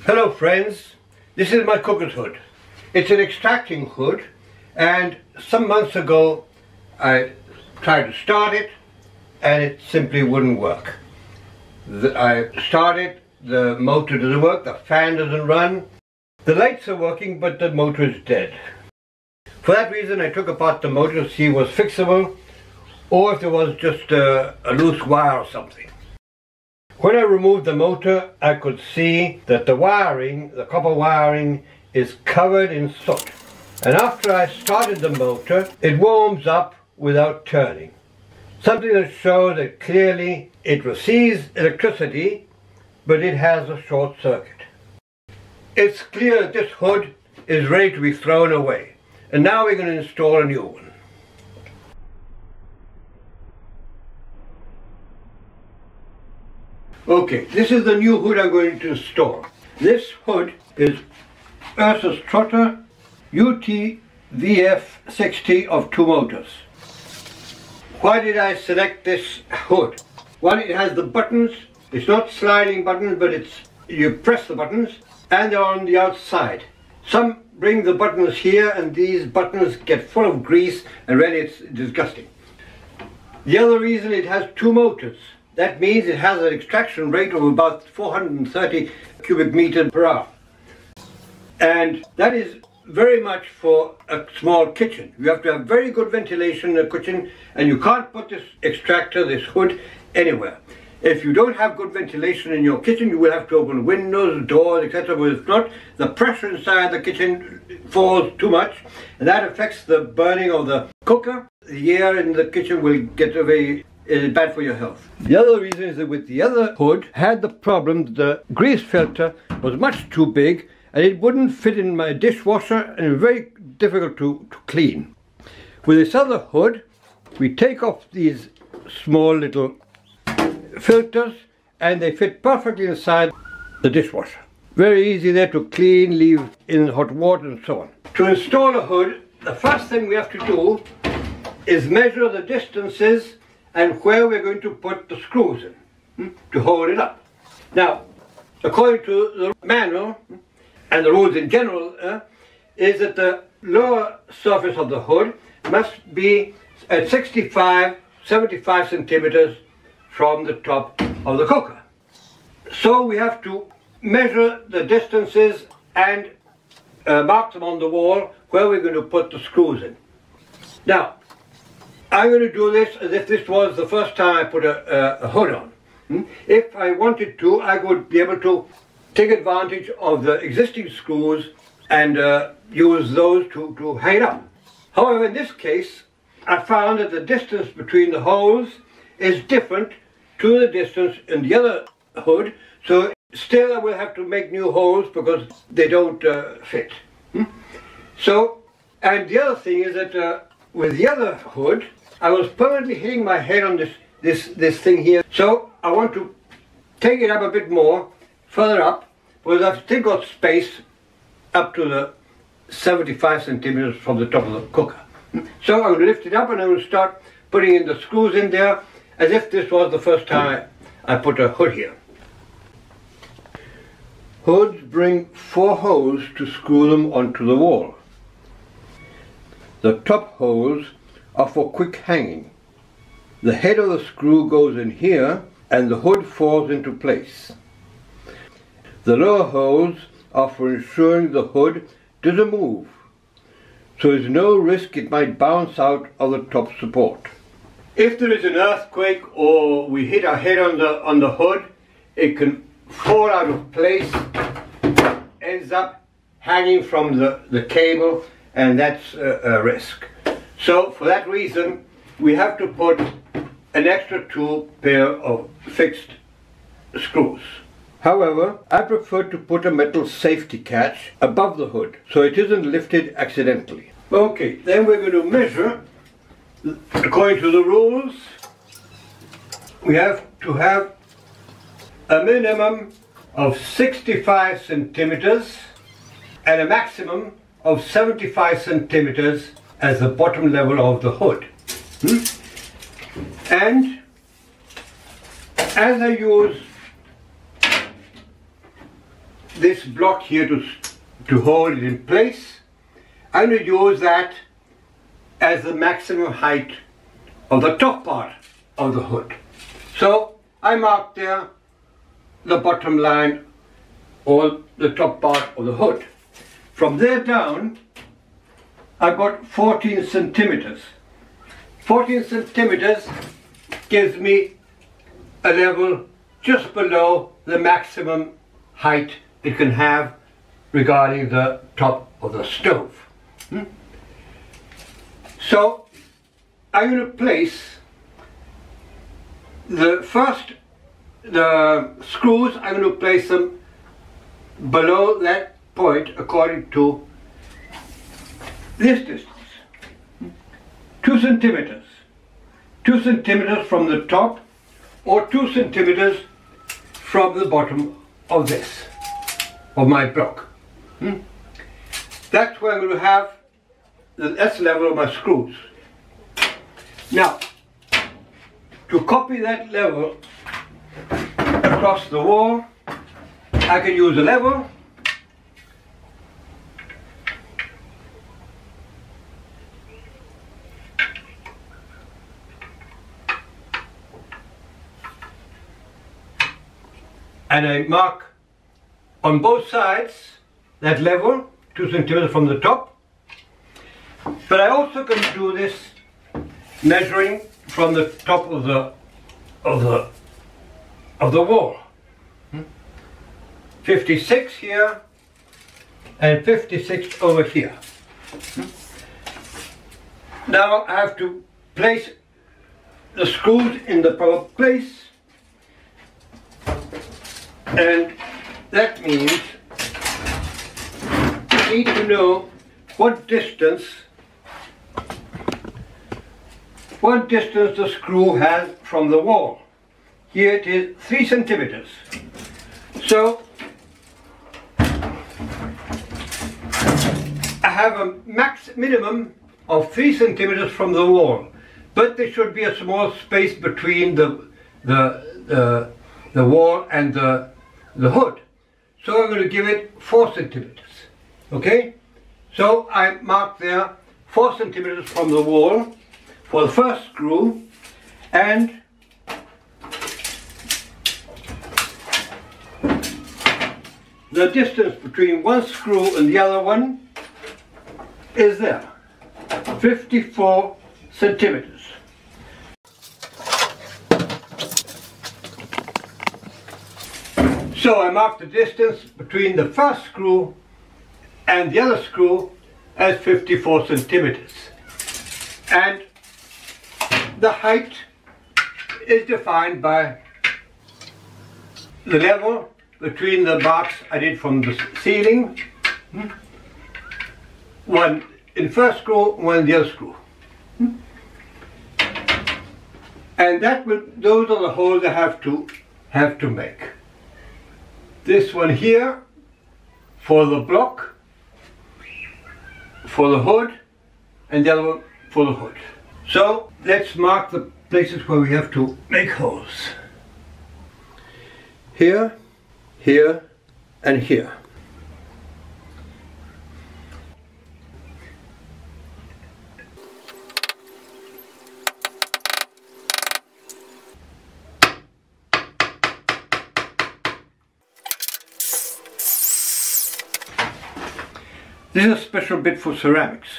Hello friends, this is my cooker's hood. It's an extracting hood, and some months ago I tried to start it and it simply wouldn't work. I started, the motor doesn't work, the fan doesn't run, the lights are working but the motor is dead. For that reason I took apart the motor to see if it was fixable or if there was just a loose wire or something. When I removed the motor, I could see that the wiring, the copper wiring, is covered in soot. And after I started the motor, it warms up without turning. Something that shows that clearly it receives electricity, but it has a short circuit. It's clear that this hood is ready to be thrown away. And now we're going to install a new one. Okay, this is the new hood I'm going to install. This hood is Ursus Trotter UT-VF60 of 2 motors. Why did I select this hood? Well, it has the buttons. It's not sliding buttons, but you press the buttons and they're on the outside. Some bring the buttons here and these buttons get full of grease and really it's disgusting. The other reason, it has 2 motors. That means it has an extraction rate of about 430 cubic meters per hour. And that is very much for a small kitchen. You have to have very good ventilation in a kitchen, and you can't put this extractor, this hood, anywhere. If you don't have good ventilation in your kitchen, you will have to open windows, doors, etc. But if not, the pressure inside the kitchen falls too much, and that affects the burning of the cooker. The air in the kitchen will get is bad for your health. The other reason is that with the other hood had the problem that the grease filter was much too big and it wouldn't fit in my dishwasher and it was very difficult to clean. With this other hood, we take off these small little filters and they fit perfectly inside the dishwasher. Very easy there to clean, leave in hot water and so on. To install a hood, the first thing we have to do is measure the distances and where we're going to put the screws in to hold it up. Now, according to the manual and the rules in general, is that the lower surface of the hood must be at 75 centimeters from the top of the cooker. So we have to measure the distances and mark them on the wall where we're going to put the screws in. Now, I'm going to do this as if this was the first time I put a hood on. If I wanted to, I would be able to take advantage of the existing screws and use those to hang it up. However, in this case, I found that the distance between the holes is different to the distance in the other hood, so still I will have to make new holes because they don't fit. So, and the other thing is that with the other hood, I was permanently hitting my head on this thing here. So I want to take it up a bit more, further up, because I've still got space up to the 75 centimeters from the top of the cooker. So I'm going to lift it up and I'm going to start putting in the screws in there as if this was the first time I put a hood here. Hoods bring 4 holes to screw them onto the wall. The top holes are for quick hanging. The head of the screw goes in here and the hood falls into place. The lower holes are for ensuring the hood doesn't move, so there's no risk it might bounce out of the top support. If there is an earthquake or we hit our head on the hood, it can fall out of place, ends up hanging from the cable, and that's a risk. So for that reason, we have to put an extra 2 pair of fixed screws. However, I prefer to put a metal safety catch above the hood so it isn't lifted accidentally. Okay, then we're going to measure. According to the rules, we have to have a minimum of 65 centimeters and a maximum of 75 centimeters as the bottom level of the hood. And as I use this block here to hold it in place. I'm going to use that as the maximum height of the top part of the hood. So I marked there the bottom line or the top part of the hood. From there down I've got 14 centimeters. 14 centimeters gives me a level just below the maximum height it can have regarding the top of the stove. So I'm going to place the screws, I'm going to place them below that point according to this distance. 2 centimeters. 2 centimeters from the top or 2 centimeters from the bottom of this, of my block. That's where I'm going to have the S level of my screws. Now, to copy that level across the wall, I can use a level and I mark on both sides that level 2 centimeters from the top. But I also can do this measuring from the top of the wall. 56 here and 56 over here. Now I have to place the screws in the proper place, and that means you need to know what distance the screw has from the wall. Here it is 3 centimeters. So I have a minimum of 3 centimeters from the wall, but there should be a small space between the wall and the hood. So I'm going to give it 4 centimeters. Okay? So I mark there 4 centimeters from the wall for the first screw, and the distance between one screw and the other one is there, 54 centimeters. So I mark the distance between the first screw and the other screw as 54 centimeters. And the height is defined by the level between the marks I did from the ceiling, one in first screw, one in the other screw. And those are the holes I have to make. This one here for the block, for the hood, and the other one for the hood. So let's mark the places where we have to make holes. Here, here, and here. This is a special bit for ceramics.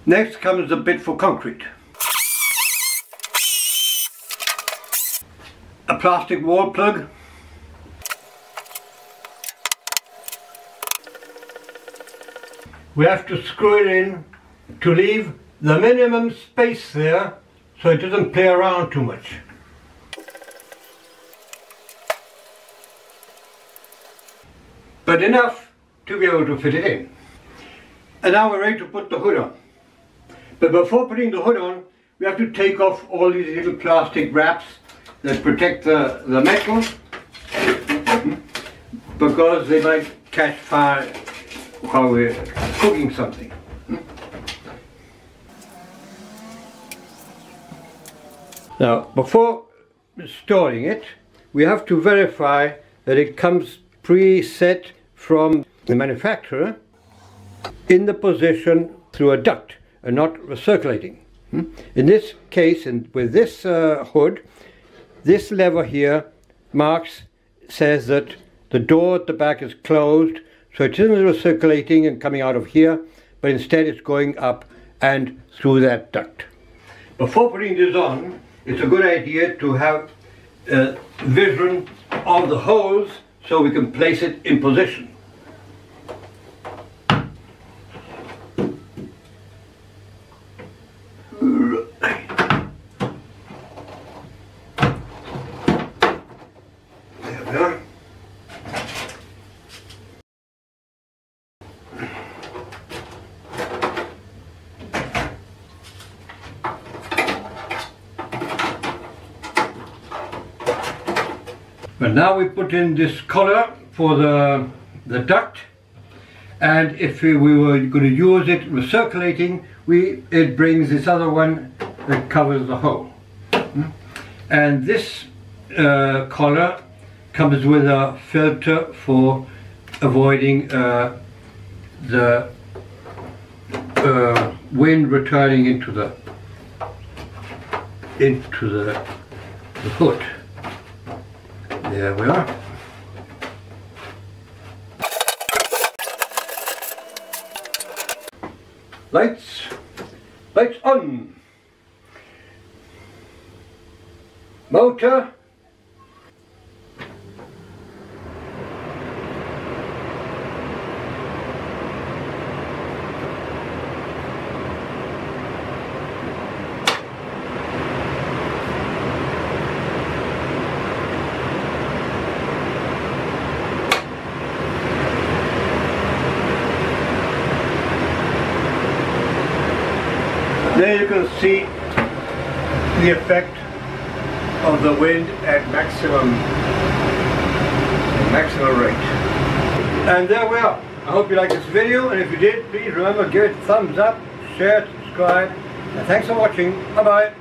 Next comes the bit for concrete. A plastic wall plug. We have to screw it in to leave the minimum space there so it doesn't play around too much. But enough to be able to fit it in. And now we're ready to put the hood on. But before putting the hood on, we have to take off all these little plastic wraps that protect the metal, because they might catch fire while we're cooking something. Now, before storing it, we have to verify that it comes preset from the manufacturer in the position through a duct and not recirculating. In this case, and with this hood, this lever here says that the door at the back is closed, so it isn't recirculating and coming out of here, but instead it's going up and through that duct. Before putting this on, it's a good idea to have a vision of the holes so we can place it in position. There we are. But now we put in this collar for the duct, and if we were going to use it recirculating, it brings this other one that covers the hole. And this collar comes with a filter for avoiding the wind returning into the hood. There we are. Lights on. Motor. There you can see the effect of the wind at maximum rate. And there we are. I hope you liked this video, and if you did, please remember, give it a thumbs up, share, subscribe, and thanks for watching. Bye bye.